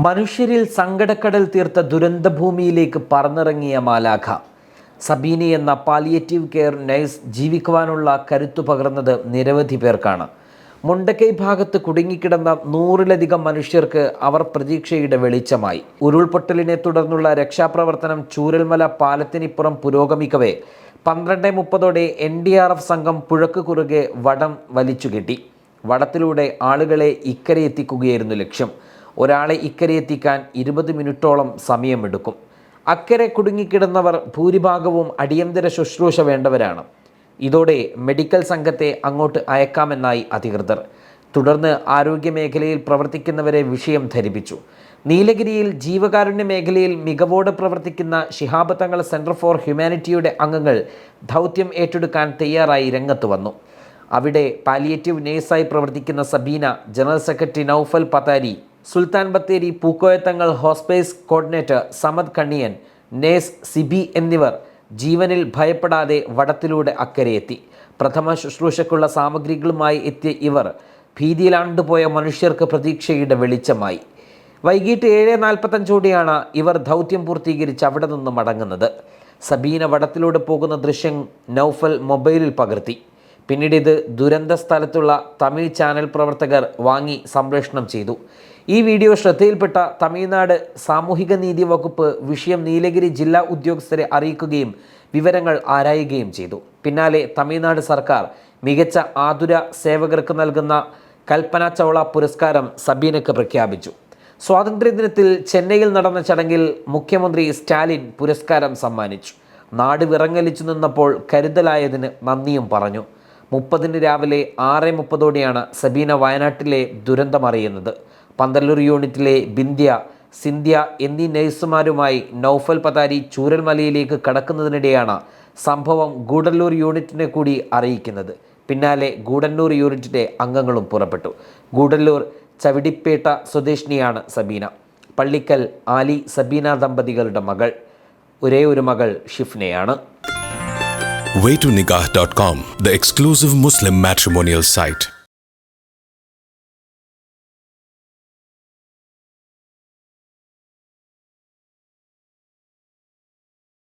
മനുഷ്യരിൽ സങ്കടക്കടൽ തീർത്ത ദുരന്തഭൂമിയിലേക്ക് പറന്നിറങ്ങിയ മാലാഖ. സബീന എന്ന പാലിയേറ്റീവ് കെയർ നഴ്സ് ജീവിക്കുവാനുള്ള കരുത്തു പകർന്നത് നിരവധി പേർക്കാണ്. മുണ്ടക്കൈ ഭാഗത്ത് കുടുങ്ങിക്കിടന്ന 100-ലധികം മനുഷ്യർക്ക് അവർ പ്രതീക്ഷയുടെ വെളിച്ചമായി. ഉരുൾപൊട്ടലിനെ തുടർന്നുള്ള രക്ഷാപ്രവർത്തനം ചൂരൽമല പാലത്തിനിപ്പുറം പുരോഗമിക്കവേ 12:30 NDRF സംഘം പുഴക്ക് കുറുകെ വടം വലിച്ചുകെട്ടി. വടത്തിലൂടെ ആളുകളെ ഇക്കരെ എത്തിക്കുകയായിരുന്നു ലക്ഷ്യം. ഒരാളെ ഇക്കരെ എത്തിക്കാൻ 20 മിനിറ്റോളം സമയമെടുക്കും. അക്കരെ കുടുങ്ങിക്കിടന്നവർ ഭൂരിഭാഗവും അടിയന്തര ശുശ്രൂഷ വേണ്ടവരാണ്. ഇതോടെ മെഡിക്കൽ സംഘത്തെ അങ്ങോട്ട് അയക്കാമെന്നായി അധികൃതർ. തുടർന്ന് ആരോഗ്യമേഖലയിൽ പ്രവർത്തിക്കുന്നവരെ വിഷയം ധരിപ്പിച്ചു. നീലഗിരിയിൽ ജീവകാരുണ്യ മേഖലയിൽ മികവോടെ പ്രവർത്തിക്കുന്ന ശിഹാബ് തങ്ങൾ സെൻറ്റർ ഫോർ ഹ്യൂമാനിറ്റിയുടെ അംഗങ്ങൾ ദൗത്യം ഏറ്റെടുക്കാൻ തയ്യാറായി രംഗത്ത് വന്നു. അവിടെ പാലിയേറ്റീവ് നേഴ്സായി പ്രവർത്തിക്കുന്ന Sabeena, general secretary Noufal Pathari, Sultan Bathery Pookoya Thangal hospice coordinator Samad Kanniyan, nurse Sibi എന്നിവർ ജീവനിൽ ഭയപ്പെടാതെ വടത്തിലൂടെ അക്കരെയെത്തി. പ്രഥമ ശുശ്രൂഷയ്ക്കുള്ള സാമഗ്രികളുമായി എത്തിയ ഇവർ ഭീതിയിലാണ്ടുപോയ മനുഷ്യർക്ക് പ്രതീക്ഷയുടെ വെളിച്ചമായി. വൈകിട്ട് 7:45 ഇവർ ദൗത്യം പൂർത്തീകരിച്ച് അവിടെ നിന്ന് മടങ്ങുന്നത്. സബീന വടത്തിലൂടെ പോകുന്ന ദൃശ്യം നൗഫൽ മൊബൈലിൽ പകർത്തി. പിന്നീട് ഇത് ദുരന്ത സ്ഥലത്തുള്ള തമിഴ് ചാനൽ പ്രവർത്തകർ വാങ്ങി സംപ്രേഷണം ചെയ്തു. ഈ വീഡിയോ ശ്രദ്ധയിൽപ്പെട്ട തമിഴ്നാട് സാമൂഹിക നീതി വകുപ്പ് വിഷയം നീലഗിരി ജില്ലാ ഉദ്യോഗസ്ഥരെ അറിയിക്കുകയും വിവരങ്ങൾ ആരായുകയും ചെയ്തു. പിന്നാലെ തമിഴ്നാട് സർക്കാർ മികച്ച ആതുര സേവകർക്ക് നൽകുന്ന കൽപ്പന ചൗള പുരസ്കാരം സബീനയ്ക്ക് പ്രഖ്യാപിച്ചു. സ്വാതന്ത്ര്യദിനത്തിൽ ചെന്നൈയിൽ നടന്ന ചടങ്ങിൽ മുഖ്യമന്ത്രി സ്റ്റാലിൻ പുരസ്കാരം സമ്മാനിച്ചു. നാട് വിറങ്ങലിച്ചു നിന്നപ്പോൾ കരുതലായതിന് നന്ദിയും പറഞ്ഞു. 30 രാവിലെ 6:30 സബീന വയനാട്ടിലെ ദുരന്തമറിയുന്നത്. പന്തല്ലൂർ യൂണിറ്റിലെ ബിന്ധ്യ, സിന്ധ്യ എന്നീ നഴ്സുമാരുമായി നൗഫൽ പതാരി ചൂരൽമലയിലേക്ക് കടക്കുന്നതിനിടെയാണ് സംഭവം ഗൂഡല്ലൂർ യൂണിറ്റിനെ കൂടി അറിയിക്കുന്നത്. പിന്നാലെ ഗൂഡല്ലൂർ യൂണിറ്റിൻ്റെ അംഗങ്ങളും പുറപ്പെട്ടു. ഗൂഡല്ലൂർ ചവിടിപ്പേട്ട സ്വദേശിനിയാണ് സബീന. പള്ളിക്കൽ ആലി സബീന ദമ്പതികളുടെ മകൾ. ഒരേ ഒരു മകൾ ഷിഫ്നയാണ്. Waytonikah.com, the exclusive Muslim matrimonial site.